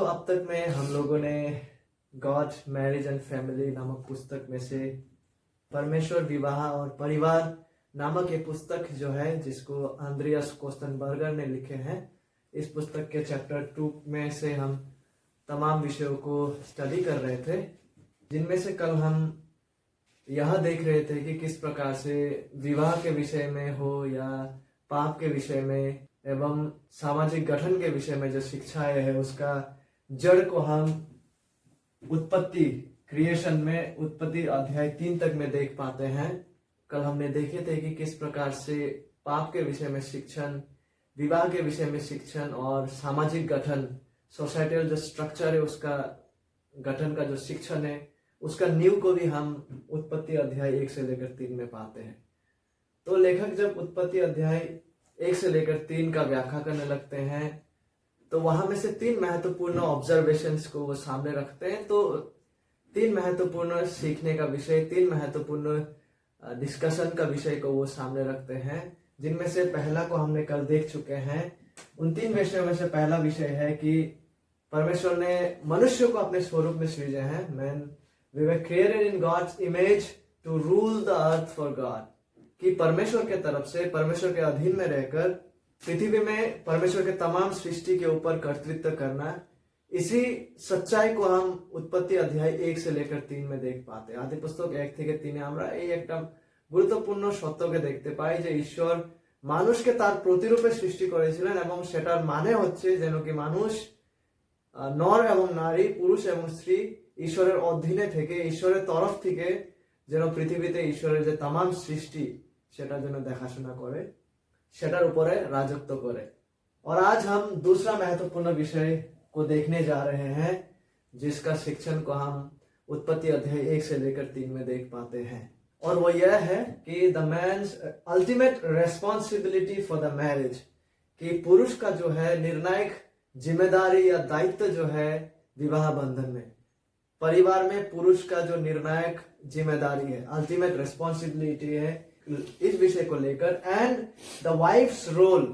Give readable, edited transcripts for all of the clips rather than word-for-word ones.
अब तक में हम लोगों ने गॉड मैरिज एंड फैमिली नामक पुस्तक में से परमेश्वर विवाह और परिवार नामक ये पुस्तक जो है, जिसको आंद्रियास कोस्टनबर्गर ने लिखे हैं, इस पुस्तक के चैप्टर 2 में से हम तमाम विषयों को स्टडी कर रहे थे, जिनमें से कल हम यह देख रहे थे कि किस प्रकार से विवाह के विषय में हो या पाप के विषय में एवं सामाजिक गठन के विषय में जो शिक्षाएं है, उसका जड़ को हम उत्पत्ति क्रिएशन में उत्पत्ति अध्याय 3 तक में देख पाते हैं। कल हमने देखे थे कि किस प्रकार से पाप के विषय में शिक्षण, विवाह के विषय में शिक्षण और सामाजिक गठन, सोसाइटल जो स्ट्रक्चर है उसका गठन का जो शिक्षण है, उसका नींव को भी हम उत्पत्ति अध्याय 1 से लेकर 3 में पाते हैं। तो लेखक जब उत्पत्ति अध्याय 1 से लेकर 3 का व्याख्या करने लगते हैं, तो वहां में से 3 महत्वपूर्ण ऑब्जर्वेशंस को वो सामने रखते हैं। तो 3 महत्वपूर्ण सीखने का विषय, 3 महत्वपूर्ण डिस्कशन का विषय को वो सामने रखते हैं, जिनमें से पहला को हमने कल देख चुके हैं। उन 3 विषयों में से पहला विषय है कि परमेश्वर ने मनुष्य को अपने स्वरूप में सृजा है। Man we were created in God's image to rule the earth for God, कि परमेश्वर के तरफ से, परमेश्वर के अधीन में रहकर पृथ्वी में परमेश्वर के तमाम सृष्टि के ऊपर कर्तृत्व करना। इसी सच्चाई को हम उत्पत्ति अध्याय 1 से लेकर 3 में देख पाते हैं। आदि पुस्तक 1 থেকে 3 আমরা এই একটা গুরুত্বপূর্ণ সত্যকে দেখতে পাই যে ঈশ্বর মানুষকে তার প্রতিরূপে সৃষ্টি করেছিলেন, এবং সেটার মানে হচ্ছে যেন কি মানুষ নর এবং নারী, পুরুষ এবং স্ত্রী ঈশ্বরের অধীনে থেকে, ঈশ্বরের তরফ থেকে যেন পৃথিবীতে ঈশ্বরের যে तमाम সৃষ্টি সেটার জন্য দেখাশোনা করে, সেটার উপরে রাজত্ব করে। और आज हम दूसरा महत्वपूर्ण विषय को देखने जा रहे हैं, जिसका शिक्षण को हम उत्पत्ति अध्याय 1 से लेकर 3 में देख पाते हैं, और वो यह है कि the man's ultimate responsibility for the marriage, कि पुरुष का जो है निर्णायक जिम्मेदारी या दायित्व जो है विवाह बंधन में, परिवार में पुरुष का जो निर्णायक जिम्मेदारी है, अल्टीमेट रेस्पॉन्सिबिलिटी है, इस विषय को लेकर, एंड द वाइफ्स रोल,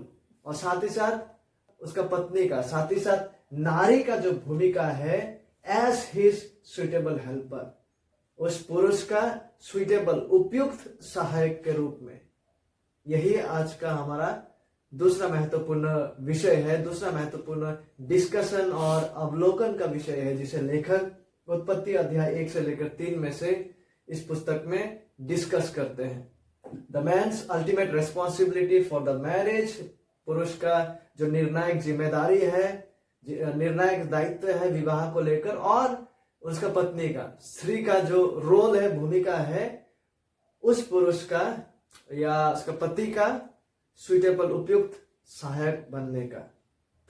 और साथ ही साथ उसका पत्नी का, साथ ही साथ नारी का जो भूमिका है एज हिज सुइटेबल हेल्पर, उस पुरुष का सुइटेबल उपयुक्त सहायक के रूप में। यही आज का हमारा दूसरा महत्वपूर्ण विषय है, दूसरा महत्वपूर्ण डिस्कशन और अवलोकन का विषय है, जिसे लेखक उत्पत्ति अध्याय 1 से लेकर 3 में से इस पुस्तक में डिस्कस करते हैं। The man's ultimate responsibility for the marriage, पुरुष का जो निर्णायक जिम्मेदारी है, निर्णायक दायित्व है विवाह को लेकर, और उसका पत्नी का, स्त्री का जो रोल है, भूमिका है, उस पुरुष का या उसका पति का सुइटेबल उपयुक्त सहायक बनने का।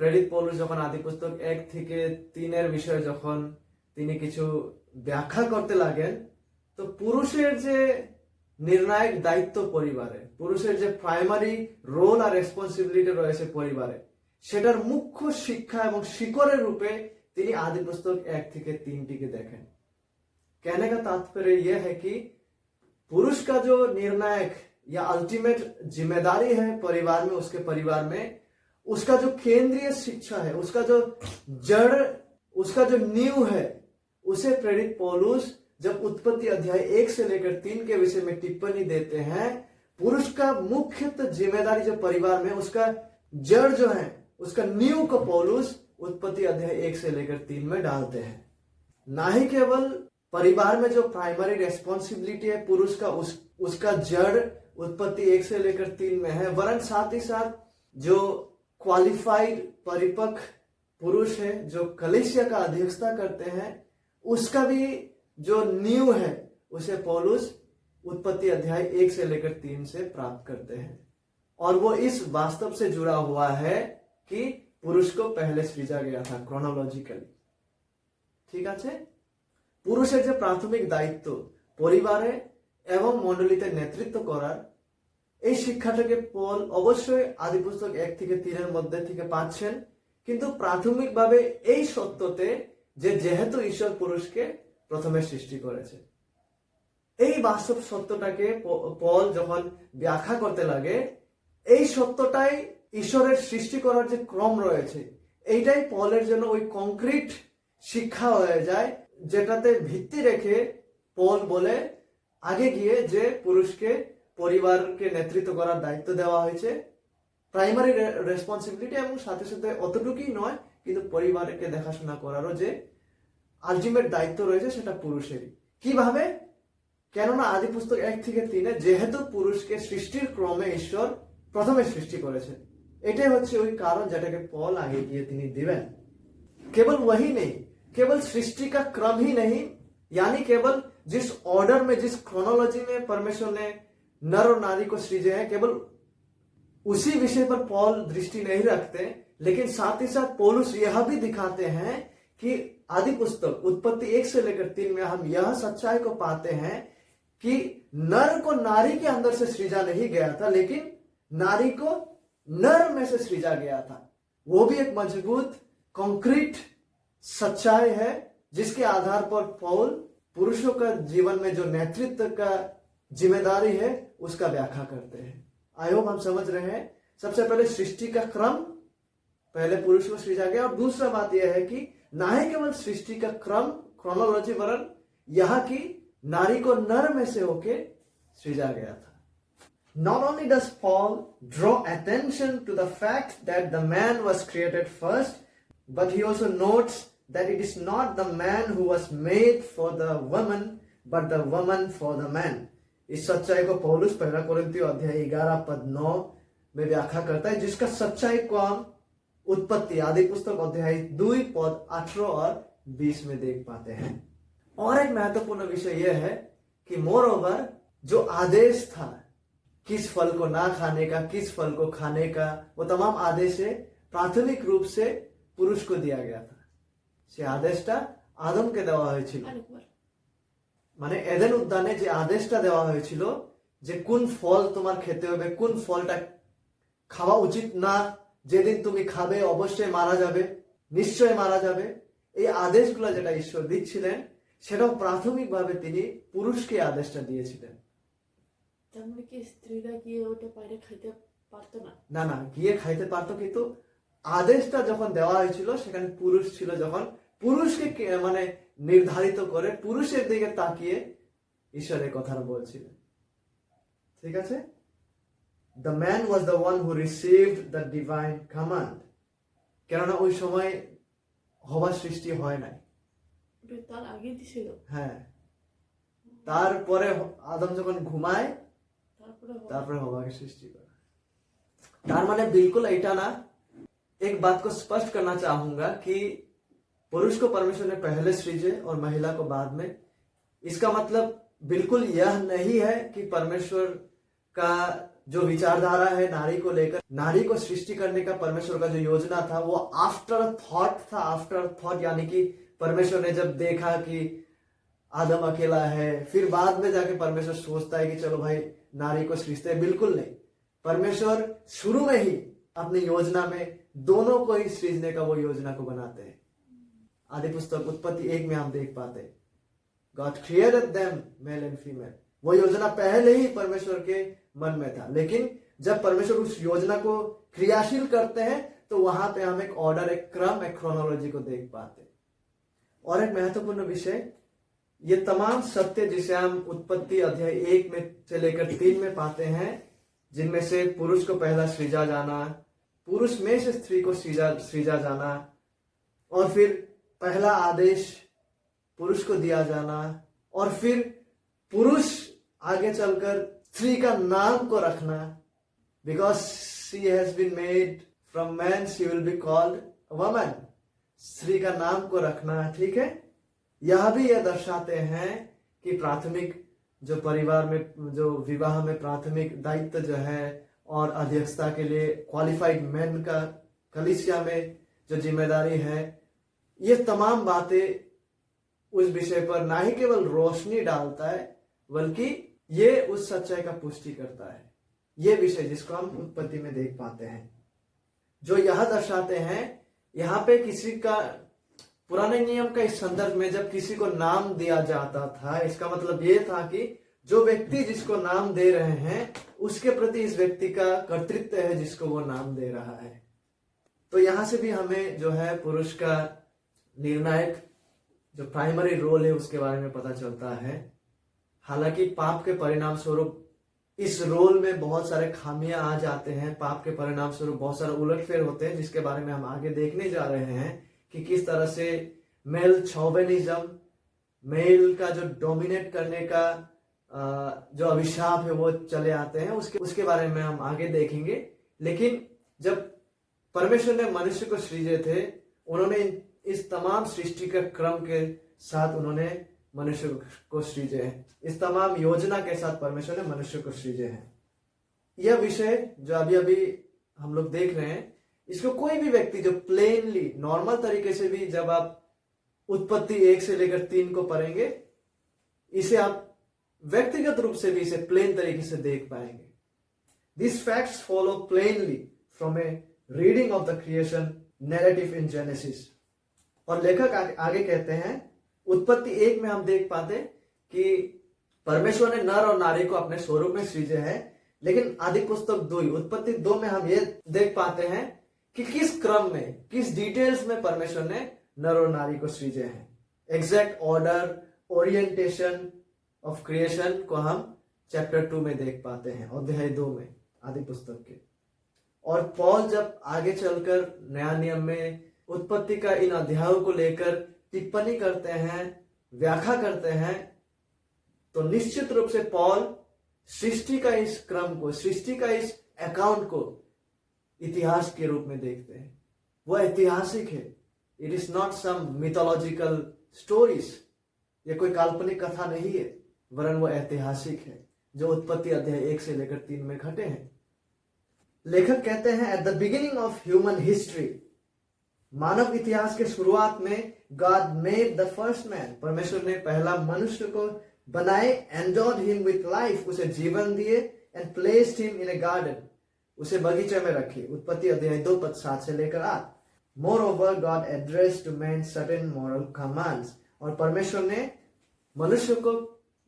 प्रेरित पौलुस যখন আদি পুস্তক 1 থেকে 3 এর বিষয় যখন তিনি কিছু ব্যাখ্যা করতে লাগেন, তো পুরুষের যে নির্ণায়ক দায়িত্ব পরিবারে, পুরুষের যে প্রাইমারি রোল আর রেসপন্সিবিলিটি রয়েছে পরিবারে, সেটার মুখ্য শিক্ষা এবং শিকড়ের রূপে তিনি आदि पुस्तक 1 থেকে 3 টিকে দেখেন। कहने का तात्पर्य यह है कि पुरुष का जो निर्णायक या अल्टीमेट जिम्मेदारी है परिवार में, उसके परिवार में, उसका जो केंद्रीय शिक्षा है, उसका जो जड़, उसका जो नींव है, उसे प्रेरित पौलुस जब उत्पत्ति अध्याय 1 से लेकर 3 के विषय में टिप्पणी देते हैं, पुरुष का मुख्यतः जिम्मेदारी जो परिवार में, उसका जड़ जो है, उसका नींव को पौलुस उत्पत्ति अध्याय 1 से लेकर 3 में डालते हैं। ना ही केवल परिवार में जो प्राइमरी रेस्पॉन्सिबिलिटी है पुरुष का, उसका जड़ उत्पत्ति 1 से लेकर 3 में है, वरन साथ ही साथ जो क्वालिफाइड परिपक्व पुरुष है, जो कलीसिया का अध्यक्षता करते हैं, उसका भी जो नींव है, उसे पौलुस उत्पत्ति अध्याय 1 से लेकर 3 से प्राप्त करते हैं। और वो इस वास्तव से जुड़ा हुआ है कि पुरुष को पहले सृजा गया था क्रोनोलॉजिकली। ঠিক আছে, পুরুষের যে প্রাথমিক দায়িত্ব পরিবারে এবং মণ্ডলীতে নেতৃত্ব করার, এই শিক্ষাটাকে পল অবশ্যই আদি পুস্তক 1 থেকে 3 এর মধ্যে থেকে পাচ্ছেন, কিন্তু প্রাথমিকভাবে এই সত্যতে যে যেহেতু ঈশ্বর পুরুষকে প্রথমে সৃষ্টি করেছে, এই বাস্তব সত্যটাকে পল যখন ব্যাখ্যা করতে লাগে, এই সত্যটাই ঈশ্বরের সৃষ্টি করার যে ক্রম রয়েছে, এইটাই পলের জন্য ওই কংক্রিট শিক্ষা হয়ে যায়, যেটাতে ভিত্তি রেখে পল বলে আগে গিয়ে যে পুরুষকে পরিবারকে নেতৃত্ব করার দায়িত্ব দেওয়া হয়েছে, প্রাইমারি রেসপন্সিবিলিটি, এবং সাথে সাথে অতটুকুই নয় কিন্তু পরিবারকে দেখাশোনা করারও যে আলটিমেট দায়িত্ব রয়েছে সেটা পুরুষেরই। কিভাবে? কেননা আদি পুস্তক 1-3 যেহেতু পুরুষকে সৃষ্টির ক্রমে ঈশ্বর প্রথমে সৃষ্টি করেছে, এটাই হচ্ছে ওই কারণ যেটাকে পল आगे गए তিনি दिवन। केवल वही नहीं, केवल सृष्टि का क्रम ही नहीं, यानी केवल जिस ऑर्डर में, जिस क्रोनोलॉजी में परमेश्वर ने नर और नारी को सृजे है, केवल उसी विषय पर पॉल दृष्टि नहीं रखते, लेकिन साथ ही साथ पौलुस यह भी दिखाते हैं कि आदि पुस्तक उत्पत्ति 1 से लेकर 3 में हम यह सच्चाई को पाते हैं कि नर को नारी के अंदर से सृजा नहीं गया था, लेकिन नारी को नर में से सृजा गया था। वो भी एक मजबूत कंक्रीट सच्चाई है जिसके आधार पर पौल पुरुषों का जीवन में जो नेतृत्व का जिम्मेदारी है उसका व्याख्या करते हैं। आई होप हम समझ रहे हैं। सबसे पहले सृष्टि का क्रम, पहले पुरुष को सृजा गया, और दूसरा बात यह है कि ना ही केवल सृष्टि का क्रम क्रोनोलॉजी, वरन यहाँ की नारी को नर में से होके सृजा गया था। Not only does Paul draw attention to the fact that the man was created first, but he also notes that it is not the man who was made for the woman, but the woman for the man. इस सच्चाई को पौलुस 1 कोरिन्थियों अध्याय 11:9 में व्याख्या करता है, जिसका सच्चाई को हम उत्पत्ति आदि पुस्तक अध्याय 2:18 और 20 में देख पाते हैं। और एक महत्वपूर्ण विषय यह है कि मोर ओवर जो आदेश था किस फल को ना खाने का, किस फल को खाने का, वो तमाम आदेश प्राथमिक रूप से पुरुष को दिया गया था। সে আদেশটা আদমকে দেওয়া হয়েছিল, মানে এডেন উদ্যানে যে আদেশটা দেওয়া হয়েছিল যে কোন ফল তোমার খেতে হবে, কোন ফলটা খাওয়া উচিত না, যেদিন তুমি খাবে অবশ্যই মারা যাবে, নিশ্চয় মারা যাবে, এই আদেশগুলো যেটা ঈশ্বর দিচ্ছিলেন সেটাও প্রাথমিকভাবে তিনি পুরুষকে আদেশটা দিয়েছিলেন। তার মানে কি স্ত্রীরা গিয়ে ওটা বাইরে খাইতে পারতো না? না না, গিয়ে খাইতে পারতো, কিন্তু আদেশটা যখন দেওয়া হয়েছিল সেখানে পুরুষ ছিল, যখন পুরুষকে মানে নির্ধারিত করে পুরুষের দিকে তাকিয়ে ঈশ্বর এই কথাটা বলছিলেন। ঠিক আছে? The man was the one who received the divine command, কেননা ওই সময় হওয়ার সৃষ্টি হয় নাই, তার আগে ছিল। হ্যাঁ, তারপরে আদম যখন ঘুমায় তারপরে হওয়াকে সৃষ্টি করে। तार माने बिल्कुल ऐटा ना। एक बात को स्पष्ट करना चाहूंगा कि पुरुष को परमेश्वर ने पहले सृजे और महिला को बाद में। इसका मतलब बिल्कुल यह नहीं है कि परमेश्वर का जो विचारधारा है नारी को लेकर, नारी को सृष्टि करने का परमेश्वर का जो योजना था वो आफ्टर थॉट था। आफ्टर थॉट यानी कि परमेश्वर ने जब देखा कि आदम अकेला है, फिर बाद में जाके परमेश्वर सोचता है कि चलो भाई नारी को सृजते हैं। बिल्कुल नहीं, परमेश्वर शुरू में ही अपनी योजना में दोनों को ही सृजने का वो योजना को बनाते हैं। आदि पुस्तक उत्पत्ति 1 में हम देख पाते हैं God created them male and female। वो योजना पहले ही परमेश्वर के मन में था, लेकिन जब परमेश्वर उस योजना को क्रियाशील करते हैं तो वहां पे हम एक ऑर्डर, एक क्रम, एक क्रोनोलॉजी को देख पाते हैं। और एक महत्वपूर्ण विषय, ये तमाम सत्य जिसे हम उत्पत्ति अध्याय 1 में से लेकर 3 में पाते हैं, जिनमें से पुरुष को पहला सृजा जाना, पुरुष में से स्त्री को सृजा जाना, और फिर पहला आदेश पुरुष को दिया जाना, और फिर पुरुष आगे चलकर स्त्री का नाम को रखना, because she has been made from man she will be called woman. स्त्री का नाम को रखना, ठीक है। यह भी यह दर्शाते हैं कि प्राथमिक जो परिवार में, जो विवाह में प्राथमिक दायित्व जो है और अध्यक्षता के लिए क्वालिफाइड मैन का कलीसिया में जो जिम्मेदारी है, ये तमाम बातें उस विषय पर ना ही केवल रोशनी डालता है बल्कि ये उस सच्चाई का पुष्टि करता है। ये विषय जिसको हम उत्पत्ति में देख पाते हैं, जो यह दर्शाते हैं यहाँ पे किसी का पुराने नियम का इस संदर्भ में जब किसी को नाम दिया जाता था, इसका मतलब ये था कि जो व्यक्ति जिसको नाम दे रहे हैं उसके प्रति इस व्यक्ति का कर्तृत्व है जिसको वो नाम दे रहा है। तो यहां से भी हमें जो है पुरुष का निर्णायक जो प्राइमरी रोल है उसके बारे में पता चलता है। हालांकि पाप के परिणाम स्वरूप इस रोल में बहुत सारे खामियां आ जाते हैं, पाप के परिणाम स्वरूप बहुत सारे उलटफेर होते हैं, जिसके बारे में हम आगे देखने जा रहे हैं कि किस तरह से मेल शोवेनिज्म, मेल का जो डोमिनेट करने का जो अभिशाप है वो चले आते हैं, उसके बारे में हम आगे देखेंगे। लेकिन जब परमेश्वर ने मनुष्य को सृजे थे, उन्होंने इस तमाम सृष्टि के क्रम के साथ उन्होंने मनुष्य को सृजे हैं। इस तमाम योजना के साथ परमेश्वर ने मनुष्य को सृजे हैं। यह विषय जो अभी अभी हम लोग देख रहे हैं, इसको कोई भी व्यक्ति जो प्लेनली नॉर्मल तरीके से भी, जब आप उत्पत्ति 1 से लेकर 3 को पढ़ेंगे, इसे आप व्यक्तिगत रूप से भी इसे प्लेन तरीके से देख पाएंगे। This facts follow plainly from A reading of the creation narrative in genesis. और लेखक आगे कहते हैं, उत्पत्ति 1 में हम देख पाते कि परमेश्वर ने नर और नारी को अपने स्वरूप में सृजे है, लेकिन आदि पुस्तक 2 उत्पत्ति 2 में हम ये देख पाते हैं कि किस क्रम में, किस डिटेल्स में परमेश्वर ने नर और नारी को सृजे हैं। Exact order, orientation of creation को हम चैप्टर 2 में देख पाते हैं, अध्याय 2 में आदि पुस्तक के। और पॉल जब आगे चलकर नया नियम में उत्पत्ति का इन अध्यायों को लेकर टिप्पणी करते हैं, व्याख्या करते हैं, तो निश्चित रूप से पॉल सृष्टि का इस क्रम को, सृष्टि का इस अकाउंट को इतिहास के रूप में देखते हैं। वह ऐतिहासिक है। It is not some mythological stories, ये कोई काल्पनिक कथा नहीं है, वरन वो ऐतिहासिक है जो उत्पत्ति अध्याय 1 से लेकर 3 में घटे हैं। लेखक कहते हैं, at the beginning of human history, मानव इतिहास के शुरुआत में God made the first man, परमेश्वर ने पहला मनुष्य को बनाए, एंडोर्ड हिम विथ लाइफ, उसे जीवन दिए, and placed him in A garden, उसे बगीचे में रखी। उत्पत्ति अध्याय 2 पद 7 से लेकर 8। Moreover God addressed to man certain moral commands, और परमेश्वर ने मनुष्य को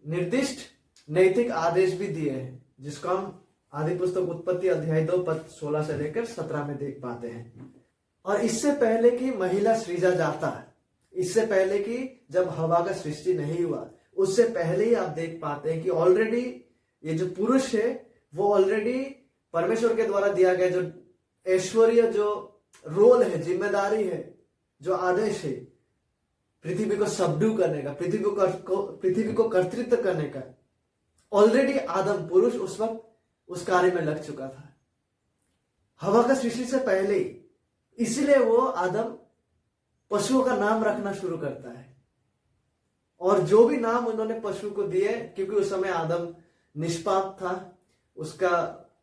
निर्दिष्ट नैतिक आदेश भी दिए हैं, जिसको हम आदि पुस्तक उत्पत्ति अध्याय 2 पद 16 से लेकर 17 में देख पाते हैं। और इससे पहले कि महिला सृजा जाता है, इससे पहले कि जब हवा का सृष्टि नहीं हुआ, उससे पहले ही आप देख पाते हैं कि ऑलरेडी ये जो पुरुष है वो ऑलरेडी परमेश्वर के द्वारा दिया गया जो ऐश्वर्य, जो रोल है, जिम्मेदारी है, जो आदेश है, पृथ्वी को सबडू करने का, पृथ्वी को कर्तृत्व करने का, ऑलरेडी आदम पुरुष उस वक्त उस कार्य में लग चुका था, हवा का सृष्टि से पहले ही। इसलिए वो आदम पशुओं का नाम रखना शुरू करता है, और जो भी नाम उन्होंने पशु को दिए, क्योंकि उस समय आदम निष्पाप था, उसका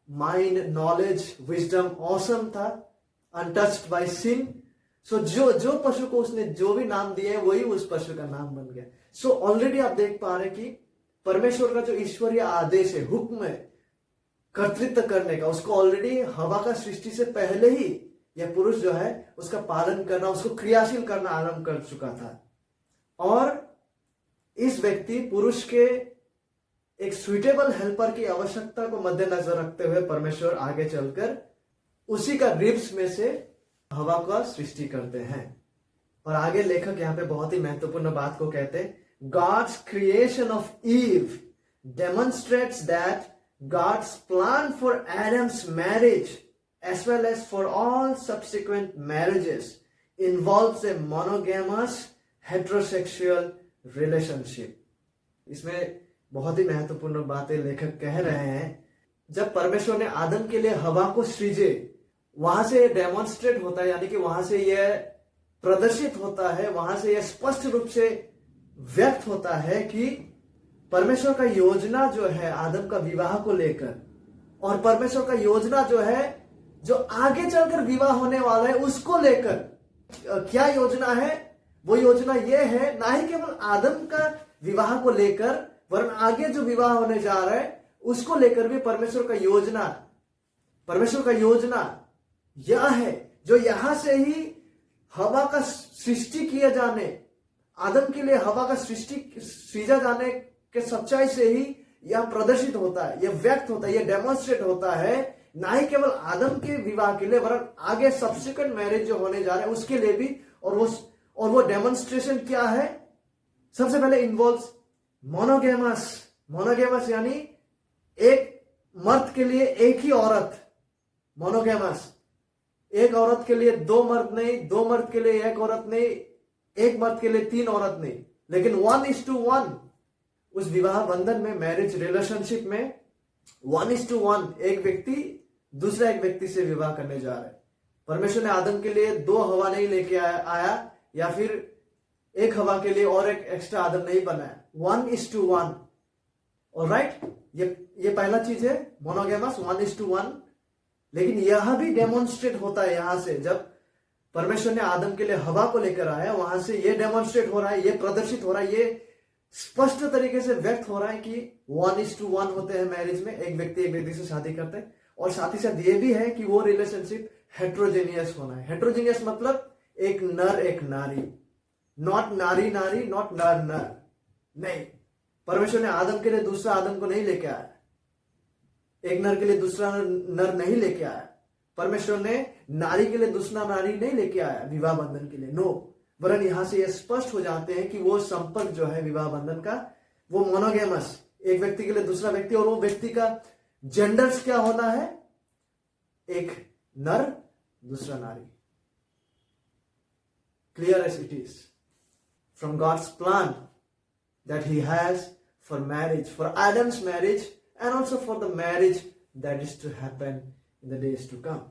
माइंड, नॉलेज, विजडम ऑसम था, अनटच्ड बाय सिन। सो जो पशु को उसने जो भी नाम दिए वही उस पशु का नाम बन गया। सो ऑलरेडी आप देख पा रहे कि परमेश्वर का जो ईश्वरीय आदेश है, हुक्म है कर्तृत्व करने का, उसको ऑलरेडी हवा का सृष्टि से पहले ही यह पुरुष जो है उसका पालन करना, उसको क्रियाशील करना आरंभ कर चुका था। और इस व्यक्ति पुरुष के एक सुइटेबल हेल्पर की आवश्यकता को मद्देनजर रखते हुए परमेश्वर आगे चलकर उसी का रिब्स में से हवा का सृष्टि करते हैं। और आगे लेखक यहाँ पे बहुत ही महत्वपूर्ण बात को कहते हैं, God's creation of Eve demonstrates that God's plan for Adam's marriage as well as for all subsequent marriages involves a monogamous heterosexual relationship। इसमें बहुत ही महत्वपूर्ण बातें लेखक कह रहे हैं। जब परमेश्वर ने आदम के लिए हवा को सृजे, वहां से यह डेमोन्स्ट्रेट होता है, यानी कि वहां से यह प्रदर्शित होता है, वहां से यह स्पष्ट रूप से व्यक्त होता है कि परमेश्वर का योजना जो है आदम का विवाह को लेकर, और परमेश्वर का योजना जो है जो आगे चलकर विवाह होने वाला है उसको लेकर, क्या योजना है? वो योजना ये है, ना ही केवल आदम का विवाह को लेकर, वरन आगे जो विवाह होने जा रहा है उसको लेकर भी परमेश्वर का योजना यह है, जो यहां से ही हवा का सृष्टि किए जाने, आदम के लिए हवा का सृजा जाने के सच्चाई से ही यह प्रदर्शित होता है, यह व्यक्त होता है, यह डेमोन्स्ट्रेट होता है ना ही केवल आदम के विवाह के लिए वरन आगे सब्सिक्वेंट मैरिज जो होने जा रहे हैं उसके लिए भी। और वो डेमोन्स्ट्रेशन क्या है? सबसे पहले इन्वॉल्व्स मोनोगेमस। मोनोगेमस यानी एक मर्द के लिए एक ही औरत, मोनोगेमस। एक औरत के लिए दो मर्द नहीं, दो मर्द के लिए एक औरत नहीं, एक मर्द के लिए तीन औरत नहीं, लेकिन 1:1 उस विवाह बंधन में, मैरिज रिलेशनशिप में 1:1 एक व्यक्ति दूसरा एक व्यक्ति से विवाह करने जा रहा है। परमेश्वर ने आदम के लिए दो हवा नहीं लेके आया या फिर एक हवा के लिए और एक एक्स्ट्रा आदम नहीं बनाया, 1:1। ऑलराइट, ये पहला चीज है, मोनोगेमस 1:1। लेकिन यह भी डेमोन्स्ट्रेट होता है यहां से, जब परमेश्वर ने आदम के लिए हवा को लेकर आया, वहां से यह डेमोन्स्ट्रेट हो रहा है, यह प्रदर्शित हो रहा है, यह स्पष्ट तरीके से व्यक्त हो रहा है कि 1:1 होते हैं मैरिज में, एक व्यक्ति एक व्यक्ति से शादी करते हैं। और साथ ही साथ ये भी है कि वो रिलेशनशिप हेट्रोजेनियस होना है। हेट्रोजेनियस मतलब एक नर एक नारी, नॉट नारी नारी, नॉट नर नर, नहीं। परमेश्वर ने आदम के लिए दूसरा आदम को नहीं लेके आया, एक नर के लिए दूसरा नर नहीं लेके आया। परमेश्वर ने नारी के लिए दूसरा नारी नहीं लेके आया विवाह बंधन के लिए, नो। वरन यहां से यह स्पष्ट हो जाते हैं कि वो संपर्क जो है विवाह बंधन का, वो मोनोगेमस, एक व्यक्ति के लिए दूसरा व्यक्ति, और वो व्यक्ति का जेंडर्स क्या होना है? एक नर दूसरा नारी। Clear as it is from God's plan that he has for marriage, for Adam's marriage, and also for the marriage that is to happen in the days to come.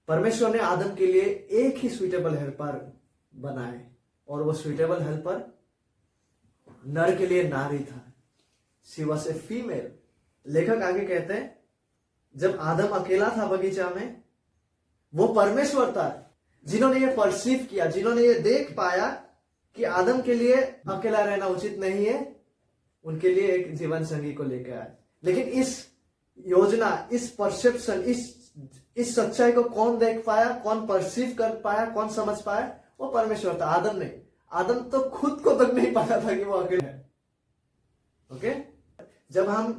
परमेश्वर ने आदम के लिए एक ही सुइटेबल हेल्पर बनाए, और वो suitable helper नर के लिए नारी था। She was a female. लेखक आगे कहते हैं, जब आदम अकेला था बगीचा में, वो परमेश्वर था जिन्होंने ये परसीव किया, जिन्होंने ये देख पाया कि आदम के लिए अकेला रहना उचित नहीं है, उनके लिए एक जीवन संगी को लेकर आए। लेकिन इस योजना, इस परसेप्शन, इस सच्चाई को कौन देख पाया, कौन परसीव कर पाया, कौन समझ पाया? वो परमेश्वर था, आदम नहीं। आदम तो खुद को तक नहीं पता था कि वो अकेला है। ओके, जब हम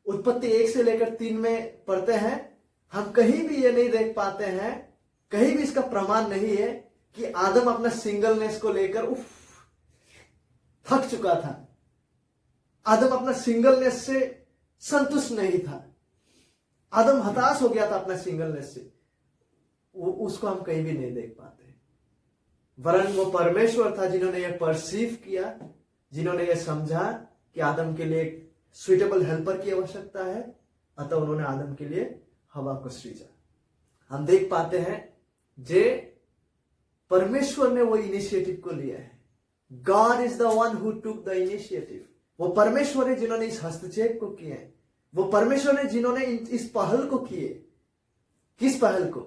उत्पत्ति 1 से लेकर 3 में पढ़ते हैं, हम कहीं भी ये नहीं देख पाते हैं, कहीं भी इसका प्रमाण नहीं है कि आदम अपना सिंगलनेस को लेकर थक चुका था। आदम अपना सिंगलनेस से संतुष्ट नहीं था। आदम हताश हो गया था अपना सिंगलनेस से। उसको हम कहीं भी नहीं देख पाते। वरन वो परमेश्वर था जिन्होंने ये परसीव किया, जिन्होंने ये समझा कि आदम के लिए एक सुइटेबल हेल्पर की आवश्यकता है, अतः उन्होंने आदम के लिए हवा को सृजा। हम देख पाते हैं जे परमेश्वर ने वो इनिशिएटिव को लिया है। God is the one who took the initiative. वो परमेश्वर है जिन्होंने इस हस्तक्षेप को किए। वो परमेश्वर है जिन्होंने इस पहल को किए। किस पहल को?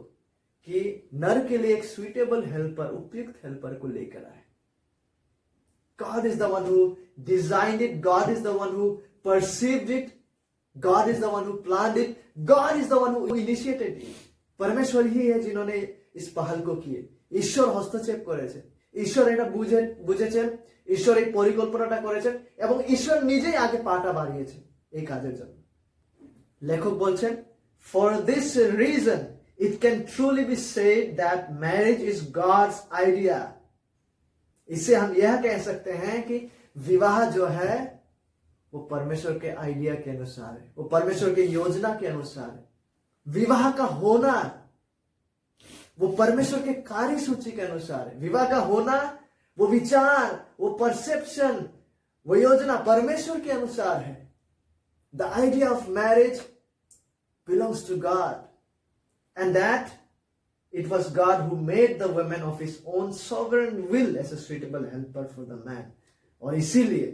कि नर के लिए एक सुइटेबल हेल्पर, उपयुक्त हेल्पर को लेकर आए। God is the one who designed it. God is the one who perceived it. God is the one who planned it. God is the one who initiated it. परमेश्वर ही है जिन्होंने इस पहल को किए। ঈশ্বর হস্তক্ষেপ করেছে, ঈশ্বর এটা বুঝেছেন, ঈশ্বর এই পরিকল্পনাটা করেছেন এবং ঈশ্বর নিজেই আগে পাটা বাড়িয়েছেন এই কাজের জন্য। লেখক বলছেন, for this reason it can truly be said that marriage is God's idea. इससे हम यह कह सकते हैं कि विवाह जो है वो परमेश्वर के आइडिया के अनुसार है, वो परमेश्वर की योजना के अनुसार है। विवाह का होना वो परमेश्वर के कार्य सूची के अनुसार है। विवाह का होना, वो विचार, वो परसेप्शन, वो योजना परमेश्वर के अनुसार है। The idea of marriage belongs to God and that it was God who made the woman of his own sovereign will as a suitable helper for the man. और इसीलिए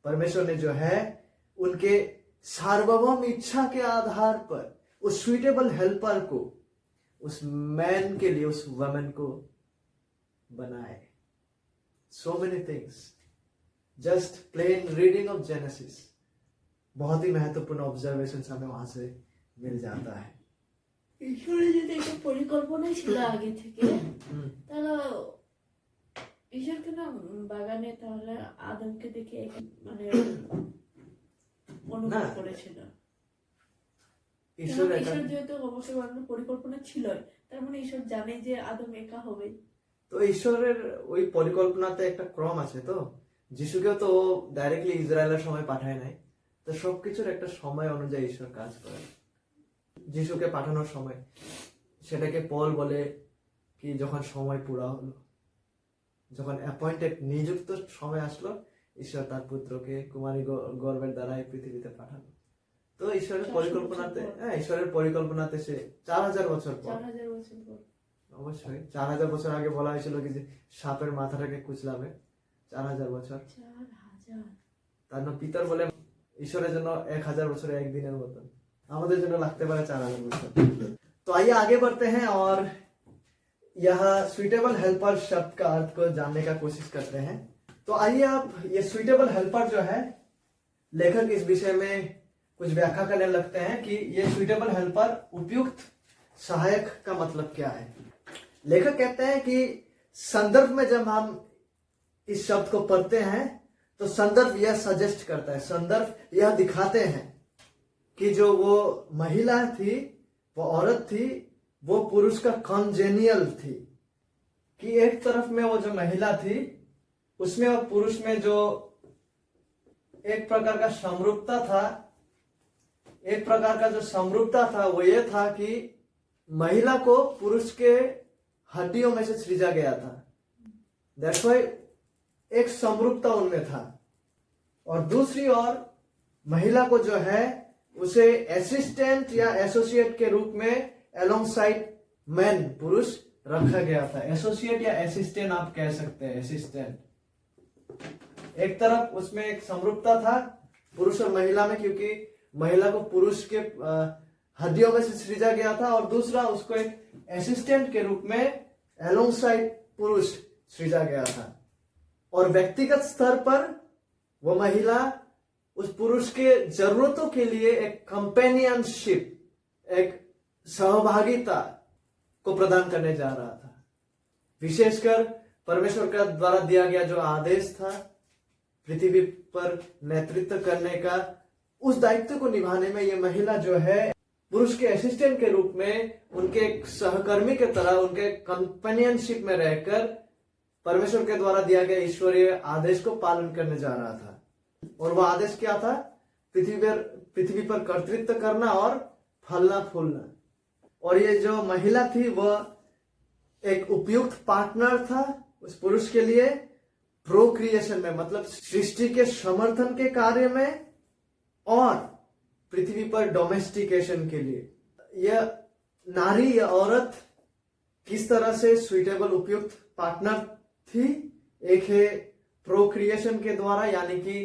परमेश्वर ने जो है उनके सार्वभौम इच्छा के आधार पर उस सुइटेबल हेल्पर को उस मैन के लिए, उस वुमन को बनाए। So many things. Just plain reading of Genesis, बहुत ही महत्वपूर्ण ऑब्जर्वेशन हमें वहां से मिल जाता है। ঈশ্বরের যদি একটা পরিকল্পনাই ছিল আগে থেকে, তাহলে ঈশ্বর কেন বাগানে তাহলে আদমকে দেখে মানে অনুভব করেছিল? ঈশ্বর ঈশ্বর যেহেতু অবশ্যই বানানোর পরিকল্পনা ছিলই, তার মানে ঈশ্বর জানে যে আদম একা হবে। তো ঈশ্বরের ওই পরিকল্পনাতে একটা ক্রম আছে। তো যিশুকেও তো ও ডাইরেক্টলি ইসরায়েলের সময় পাঠায় নাই, তো সবকিছুর একটা সময় অনুযায়ী ঈশ্বর কাজ করে। যিশুকে পাঠানোর সময় সেটাকে পল বলে কি, যখন সময় পুরা হলো, যখন অ্যাপয়েন্টেড নিযুক্ত সময় আসলো, ঈশ্বর তার পুত্রকে কুমারী গর্ভের দ্বারা এই পৃথিবীতে পাঠালো। তো ঈশ্বরের 400 পরিকল্পনাতে, বছর পর। হ্যাঁ, ঈশ্বরের পরিকল্পনাতে সে 4000 বছর পর, 4000 বছর পর। অবশ্যই 4000 বছর আগে বলা হয়েছিল কি যে সাপের মাথাটাকে কুচলাবে। 4000 বছর, 4000। তার না পিতর বলে ঈশ্বরের জন্য 1000 বছর একদিনের মতন, আমাদের জন্য লাগতে पारे 4000 বছর। तो आइए आगे बढ़ते हैं और यह सुइटेबल हेल्पर शब्द का अर्थ को जानने का कोशिश करते हैं। तो आइए आप ये सुइटेबल हेल्पर जो है, लेखक इस विषय में कुछ व्याख्या करने लगते हैं कि ये सुइटेबल हेल्पर उपयुक्त सहायक का मतलब क्या है। लेखक कहते हैं कि संदर्भ में जब हम इस शब्द को पढ़ते हैं तो संदर्भ यह सजेस्ट करता है, संदर्भ यह दिखाते हैं कि जो वो महिला थी, वो औरत थी, वो पुरुष का कॉन्जेनियल थी। कि एक तरफ में वो जो महिला थी उसमें और पुरुष में जो एक प्रकार का समरूपता था, एक प्रकार का जो समरूपता था वो ये था कि महिला को पुरुष के हड्डियों में से सृजा गया था। दैट्स व्हाई एक समरूपता उनमें था। और दूसरी ओर महिला को जो है उसे असिस्टेंट या एसोसिएट के रूप में एलोंगसाइड मैन, पुरुष, रखा गया था। एसोसिएट या असिस्टेंट आप कह सकते हैं, असिस्टेंट। एक तरफ उसमें एक समरूपता था पुरुष और महिला में, क्योंकि महिला को पुरुष के हड्डियों में से सृजा गया था, और दूसरा उसको एक असिस्टेंट के रूप में एलोंगसाइड पुरुष सृजा गया था। और व्यक्तिगत स्तर पर वो महिला उस पुरुष के जरूरतों के लिए एक कंपेनियनशिप, एक सहभागिता को प्रदान करने जा रहा था। विशेषकर परमेश्वर का द्वारा दिया गया जो आदेश था पृथ्वी पर नेतृत्व करने का, उस दायित्व को निभाने में ये महिला जो है पुरुष के असिस्टेंट के रूप में, उनके एक सहकर्मी के तरह, उनके कंपेनियनशिप में रहकर परमेश्वर के द्वारा दिया गया ईश्वरीय आदेश को पालन करने जा रहा था। और वह आदेश क्या था? पृथ्वी पर कर्तृत्व करना और फलना फूलना। और ये जो महिला थी वह एक उपयुक्त पार्टनर था उस पुरुष के लिए, प्रोक्रिएशन में, मतलब सृष्टि के समर्थन के कार्य में, और पृथ्वी पर डोमेस्टिकेशन के लिए। यह नारी या औरत किस तरह से सुइटेबल, उपयुक्त पार्टनर थी? एक है प्रोक्रिएशन के द्वारा, यानी कि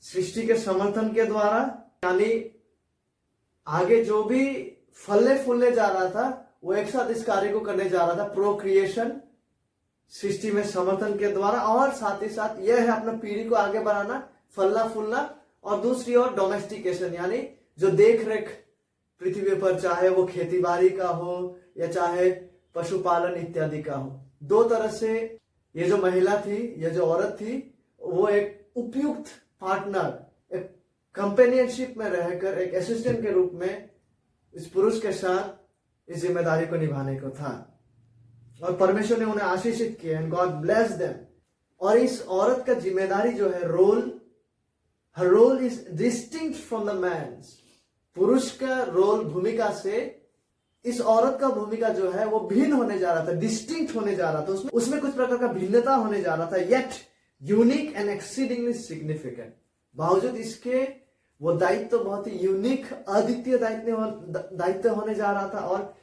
सृष्टि के समर्थन के द्वारा, यानी आगे जो भी फलने फूलने जा रहा था वो एक साथ इस कार्य को करने जा रहा था। प्रोक्रिएशन, सृष्टि में समर्थन के द्वारा, और साथ ही साथ यह है अपना पीढ़ी को आगे बढ़ाना, फलना फूलना। और दूसरी ओर डोमेस्टिकेशन, यानी जो देख रेख पृथ्वी पर, चाहे वो खेती बाड़ी का हो या चाहे पशुपालन इत्यादि का हो। दो तरह से ये जो महिला थी, ये जो औरत थी, वो एक उपयुक्त पार्टनर, एक कंपेनियनशिप में रहकर एक असिस्टेंट के रूप में इस पुरुष के साथ इस जिम्मेदारी को निभाने को था। और परमेश्वर ने उन्हें आशीषित किया, एंड गॉड ब्लेस देम। और इस औरत का जिम्मेदारी जो है, role, her role is distinct from the man's. पुरुष का रोल, भूमिका से इस औरत का भूमिका जो है वो भिन्न होने जा रहा था, डिस्टिंक्ट होने जा रहा था। उसमें कुछ प्रकार का भिन्नता होने जा रहा था, yet unique and exceedingly significant. बावजूद इसके वो दायित्व बहुत ही यूनिक, अद्वितीय दायित्व होने जा रहा था, और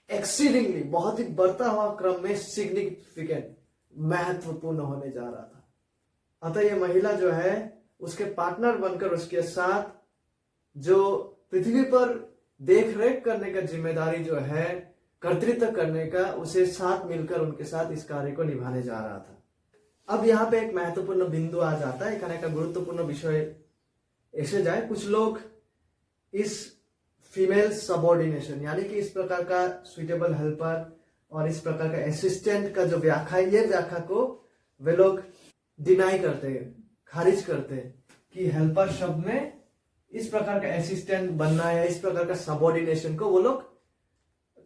एक्सीडिंगली, बहुत ही बढ़ता हुआ क्रम में सिग्निफिकेंट, महत्वपूर्ण होने जा रहा था। अतः ये महिला जो है उसके पार्टनर बनकर उसके साथ जो पृथ्वी पर देख रेख करने का जिम्मेदारी जो है, कर्तृत्व करने का, उसे साथ मिलकर उनके साथ इस कार्य को निभाने जा रहा था। अब यहाँ पे एक महत्वपूर्ण बिंदु आ जाता है, एक गुरुत्वपूर्ण विषय ऐसे जाए। कुछ लोग इस फीमेल सबऑर्डिनेशन, यानी कि इस प्रकार का सुइटेबल हेल्पर और इस प्रकार का असिस्टेंट का जो व्याख्या है, ये व्याख्या को वे लोग डिनाई करते हैं, खारिज करते हैं कि हेल्पर शब्द में इस प्रकार का असिस्टेंट बनना या इस प्रकार का सबऑर्डिनेशन को वो लोग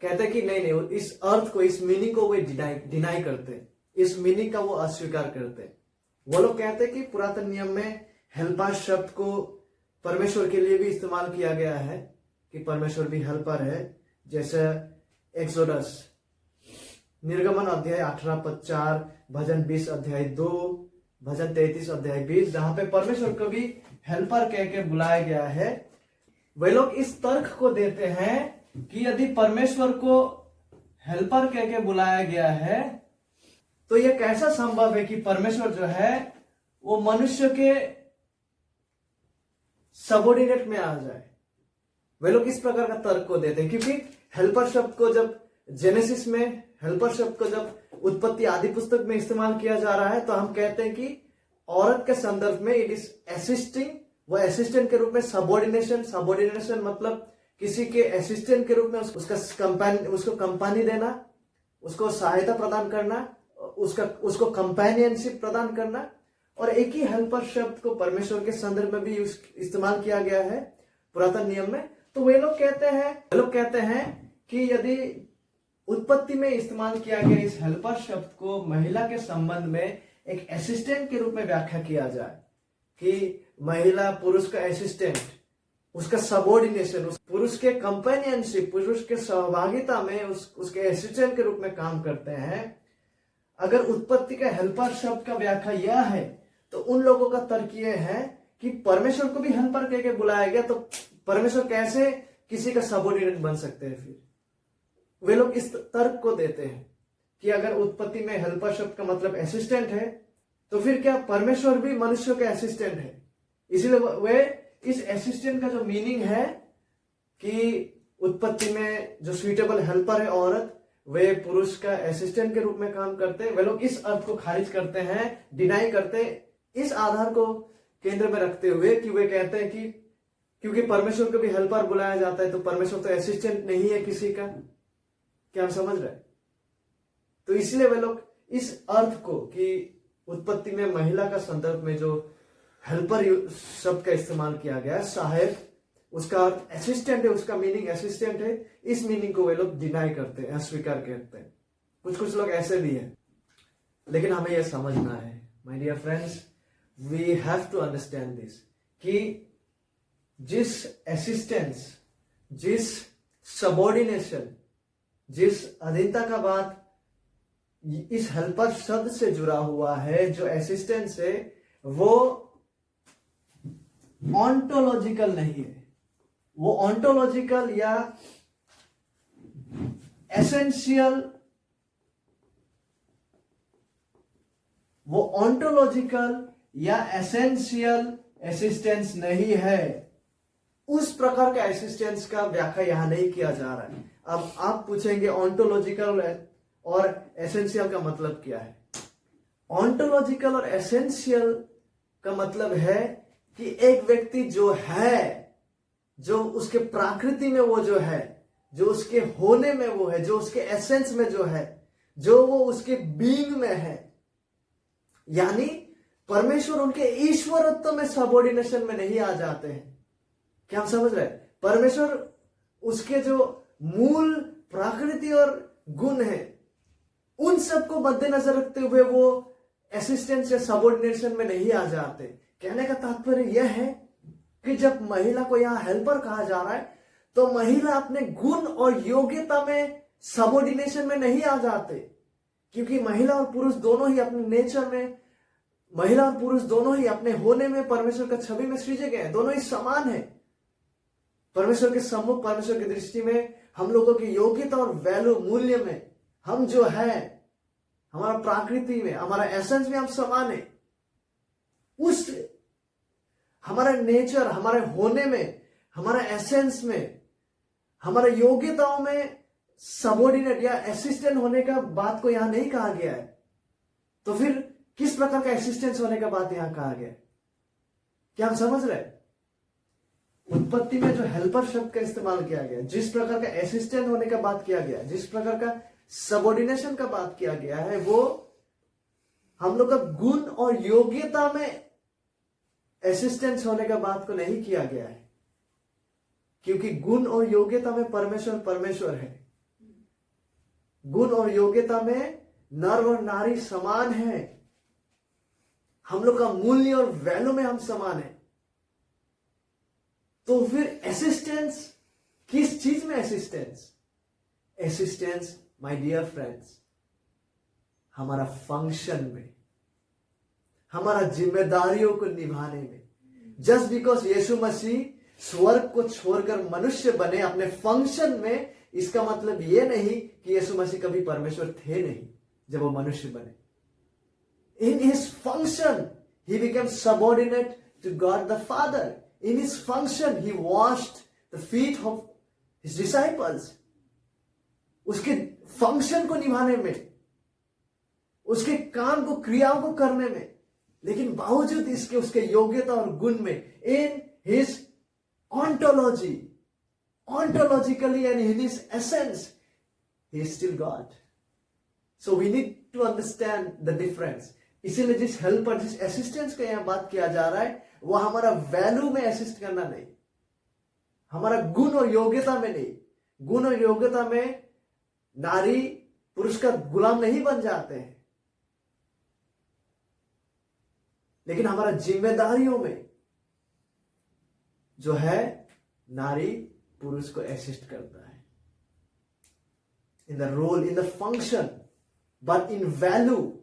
कहते हैं कि नहीं, इस अर्थ को, इस मीनिंग को वो डिनाई करते हैं, इस मीनिंग का वो अस्वीकार करते हैं। वो लोग कहते हैं कि पुरातन नियम में हेल्पर शब्द को परमेश्वर के लिए भी इस्तेमाल किया गया है, कि परमेश्वर भी हेल्पर है। जैसे एक्सोडस, निर्गमन अध्याय 18 पद 4, भजन 20 अध्याय 2, भजन 33 अध्याय 20, जहां पे परमेश्वर को भी हेल्पर कह के बुलाया गया है। वे लोग इस तर्क को देते हैं कि यदि परमेश्वर को हेल्पर कह के बुलाया गया है तो यह कैसा संभव है कि परमेश्वर जो है वो मनुष्य के सबऑर्डिनेट में आ जाए। वे लोग इस प्रकार का तर्क को देते हैं, क्योंकि हेल्पर शब्द को जब जेनेसिस में, हेल्पर शब्द को जब उत्पत्ति आदि पुस्तक में इस्तेमाल किया जा रहा है तो हम कहते हैं कि औरत के संदर्भ में इट इज असिस्टिंग, वो असिस्टेंट के रूप में सबऑर्डिनेशन मतलब किसी के असिस्टेंट के रूप में उसको कंपनी देना, उसको सहायता प्रदान करना, उसको कंपेनियनशिप प्रदान करना। और एक ही हेल्पर शब्द को परमेश्वर के संदर्भ में भी इस्तेमाल किया गया है पुरातन नियम में। तो वे लोग कहते हैं कि यदि उत्पत्ति में इस्तेमाल किया गया इस हेल्पर शब्द को महिला के संबंध में एक असिस्टेंट के रूप में व्याख्या किया जाए, कि महिला पुरुष का असिस्टेंट, उसका सबऑर्डिनेशन, उस पुरुष के कंपेनियनशिप, पुरुष के सहभागिता में उसके असिस्टेंट के रूप में काम करते हैं। अगर उत्पत्ति का हेल्पर शब्द का व्याख्या यह है तो उन लोगों का तर्क यह है कि परमेश्वर को भी हेल्पर कह के बुलाया गया, तो परमेश्वर कैसे किसी का सबऑर्डिनेट बन सकते हैं। फिर वे लोग इस तर्क को देते हैं कि अगर उत्पत्ति में हेल्पर शब्द का मतलब असिस्टेंट है तो फिर क्या परमेश्वर भी मनुष्य के असिस्टेंट है। इसीलिए वे इस असिस्टेंट का जो मीनिंग है कि उत्पत्ति में जो सुइटेबल हेल्पर है औरत, वे पुरुष का असिस्टेंट के रूप में काम करते हैं, वे लोग इस अर्थ को खारिज करते हैं, डिनाई करते हैं, इस आधार को केंद्र में रखते हुए कि वे कहते हैं कि क्योंकि परमेश्वर को भी हेल्पर बुलाया जाता है तो परमेश्वर तो असिस्टेंट नहीं है किसी का। क्या हम समझ रहे हैं? तो इसलिए वे लोग इस अर्थ को कि उत्पत्ति में महिला का संदर्भ में जो हेल्पर शब्द का इस्तेमाल किया गया है, सहायक, उसका अर्थ असिस्टेंट है, उसका मीनिंग असिस्टेंट है, इस मीनिंग को वे लोग डिनाई करते हैं, अस्वीकार करते हैं। कुछ लोग ऐसे भी हैं। लेकिन हमें यह समझना है, my dear friends, we have to understand this, कि जिस असिस्टेंस, जिस सबऑर्डिनेशन, जिस अधीनता का बात इस हेल्पर शब्द से जुड़ा हुआ है, जो असिस्टेंस है, वो ऑन्टोलॉजिकल नहीं है। वो ऑन्टोलॉजिकल या एसेंशियल, वो ऑन्टोलॉजिकल या एसेंशियल असिस्टेंस नहीं है। उस प्रकार का असिस्टेंस का व्याख्या यहां नहीं किया जा रहा है। अब आप पूछेंगे ऑन्टोलॉजिकल और एसेंशियल का मतलब क्या है? ऑन्टोलॉजिकल और एसेंशियल का मतलब है कि एक व्यक्ति जो है, जो उसके प्रकृति में वो जो है, जो उसके होने में वो है, जो उसके एसेंस में जो है, जो वो उसके बीइंग में है, यानी परमेश्वर उनके ईश्वरत्व में सबऑर्डिनेशन में नहीं आ जाते हैं। क्या हम समझ रहे हैं? परमेश्वर उसके जो मूल प्रकृति और गुण है, उन सबको मद्देनजर रखते हुए वो असिस्टेंस या सबऑर्डिनेशन में नहीं आ जाते। कहने का तात्पर्य यह है कि जब महिला को यहां हेल्पर कहा जा रहा है तो महिला अपने गुण और योग्यता में सबऑर्डिनेशन में नहीं आ जाते, क्योंकि महिला और पुरुष दोनों ही अपने नेचर में, महिला और पुरुष दोनों ही अपने होने में परमेश्वर का छवि में सृजे गए हैं, दोनों ही समान है। परमेश्वर के सम्मुख, परमेश्वर की दृष्टि में हम लोगों की योग्यता और वैल्यू, मूल्य में, हम जो है, हमारा प्रकृति में, हमारा एसेंस में हम समान है। उस हमारा नेचर, हमारे होने में, हमारा एसेंस में, हमारा योग्यताओं में सबऑर्डिनेट या असिस्टेंट होने का बात को यहां नहीं कहा गया है। तो फिर किस प्रकार का असिस्टेंस होने का बात यहां कहा गया? क्या हम समझ रहे हैं? उत्पत्ति में जो हेल्पर शब्द का इस्तेमाल किया गया, जिस प्रकार का असिस्टेंट होने का बात किया गया, जिस प्रकार का सबऑर्डिनेशन का बात किया गया है, वो हम लोग का गुण और योग्यता में असिस्टेंस होने का बात को नहीं किया गया है। क्योंकि गुण और योग्यता में परमेश्वर है। गुण और योग्यता में नर और नारी समान है। हम लोग का मूल्य और वैल्यू में हम समान है। तो फिर असिस्टेंस, किस चीज में assistance? Assistance my dear friends, हमारा फंक्शन में, हमारा जिम्मेदारियों को निभाने में। जस्ट बिकॉज यीशु मसीह स्वर्ग को छोड़कर मनुष्य बने अपने फंक्शन में, इसका मतलब यह नहीं कि यीशु मसीह कभी परमेश्वर थे नहीं जब वो मनुष्य बने। In his function, he became subordinate to God the Father. In his function, he washed the feet of his disciples. उसके फंक्शन को निभाने में, उसके काम को, क्रियाओं को करने में, लेकिन बावजूद इसके उसके योग्यता और गुण में, in his ontology, ontologically and in his essence, he is still God. So we need to understand the difference. इसीलिए जिस हेल्पर, जिस असिस्टेंस का यहां बात किया जा रहा है, वो हमारा वैल्यू में असिस्ट करना नहीं, हमारा गुण और योग्यता में नहीं। गुण और योग्यता में नारी पुरुष का गुलाम नहीं बन जाते हैं, लेकिन हमारा जिम्मेदारियों में जो है, नारी पुरुष को असिस्ट करता है in the role, in the function, but in value,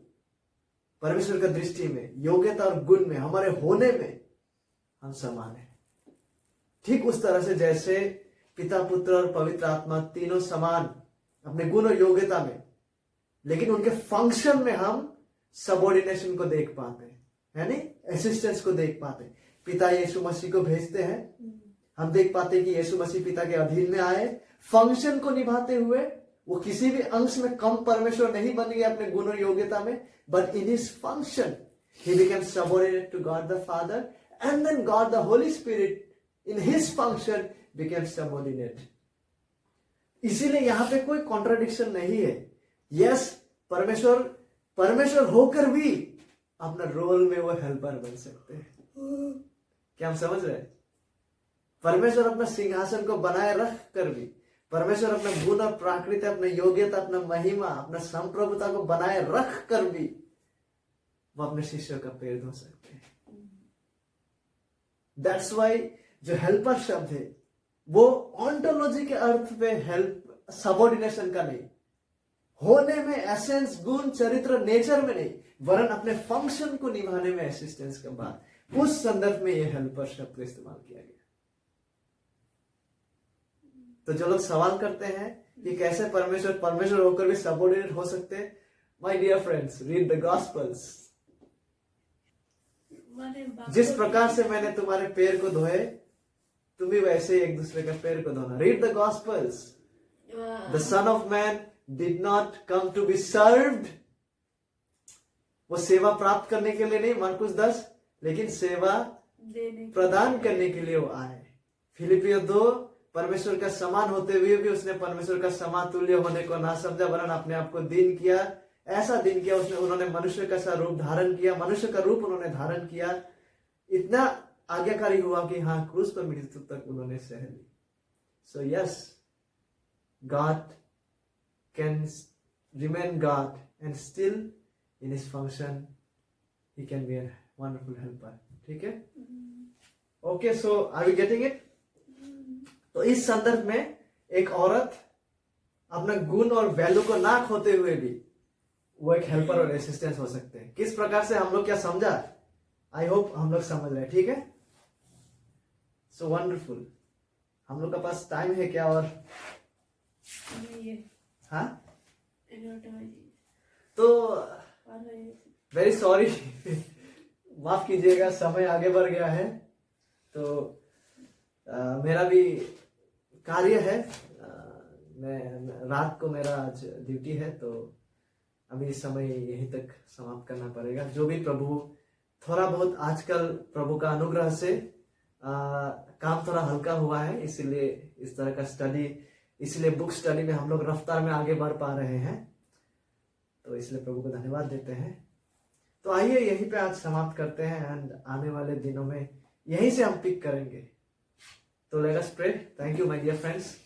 परमेश्वर का दृष्टि में, योग्यता और गुण में, हमारे होने में हम समान हैं। ठीक उस तरह से जैसे पिता, पुत्र और पवित्र आत्मा तीनों समान अपने गुण और योग्यता में, लेकिन उनके फंक्शन में हम सबऑर्डिनेशन को देख पाते हैं, यानी असिस्टेंस को देख पाते हैं। पिता यीशु मसीह को भेजते हैं, हम देख पाते हैं कि यीशु मसीह पिता के अधीन में आए, फंक्शन को निभाते हुए वो किसी भी अंश में कम परमेश्वर नहीं बन गए अपने गुण और योग्यता में, but in his function he became subordinate to God the Father, and then God the Holy Spirit in his function became subordinate. इसीलिए यहां पे कोई कॉन्ट्राडिक्शन नहीं है। यस, परमेश्वर होकर भी अपना रोल में वो हेल्पर बन सकते हैं। क्या हम समझ रहे हैं? परमेश्वर अपना सिंहासन को बनाए रख कर भी, परमेश्वर अपना गुण और प्राकृति, अपना योग्यता, अपना महिमा, अपना संप्रभुता को बनाए रख कर भी वो अपने शिष्यों का पैर धो सकते हैं। दैट्स वाई जो हेल्पर शब्द है वो ऑन्टोलॉजी के अर्थ पे हेल्प, सबऑर्डिनेशन का नहीं, होने में, एसेंस, गुण, चरित्र, नेचर में नहीं, वरन अपने फंक्शन को निभाने में असिस्टेंस के बाद, उस संदर्भ में यह हेल्पर शब्द का इस्तेमाल किया गया। तो जो लोग सवाल करते हैं कि कैसे परमेश्वर होकर भी सबऑर्डिनेट हो सकते हैं, my dear friends, read the gospels. जिस प्रकार से मैंने तुम्हारे पैर को धोए, तुम भी वैसे ही एक दूसरे का पैर को धोना। Read the gospels. The Son of Man did not come to be served, वो सेवा प्राप्त करने के लिए नहीं, मार्कुस 10, लेकिन सेवा प्रदान करने के लिए वो आए। फिलिपियो 2, परमेश्वर का समान होते हुए भी उसने परमेश्वर का समातुल्य होने को ना समझा, वरन अपने आप को दीन किया, ऐसा दीन किया, उन्होंने मनुष्य का सा रूप धारण किया, मनुष्य का रूप उन्होंने धारण किया, इतना आज्ञाकारी हुआ कि हाँ, क्रूस पर मृत्यु तक उन्होंने सह ली। So yes, God can remain God and still in his function he can be a wonderful helper. ठीक है, okay, so are we getting it? तो इस संदर्भ में एक औरत अपना गुण और वैल्यू को ना खोते हुए भी वो एक हेल्पर और असिस्टेंट हो सकते हैं। किस प्रकार से, हम लोग क्या समझा? आई होप हम लोग समझ रहे हैं। ठीक है, सो वंडरफुल। हम लोग का पास टाइम है क्या? और हाँ, तो वेरी सॉरी, माफ कीजिएगा, समय आगे बढ़ गया है। तो मेरा भी कार्य है, मैं रात को मेरा आज ड्यूटी है, तो अभी इस समय यहीं तक समाप्त करना पड़ेगा। जो भी प्रभु थोड़ा बहुत आजकल प्रभु का अनुग्रह से काम थोड़ा हल्का हुआ है, इसीलिए इस तरह का स्टडी, इसलिए बुक स्टडी में हम लोग रफ्तार में आगे बढ़ पा रहे हैं, तो इसलिए प्रभु को धन्यवाद देते हैं। तो आइए यहीं पे आज समाप्त करते हैं, एंड आने वाले दिनों में यहीं से हम पिक करेंगे। तो So let us pray. Thank you, my dear friends.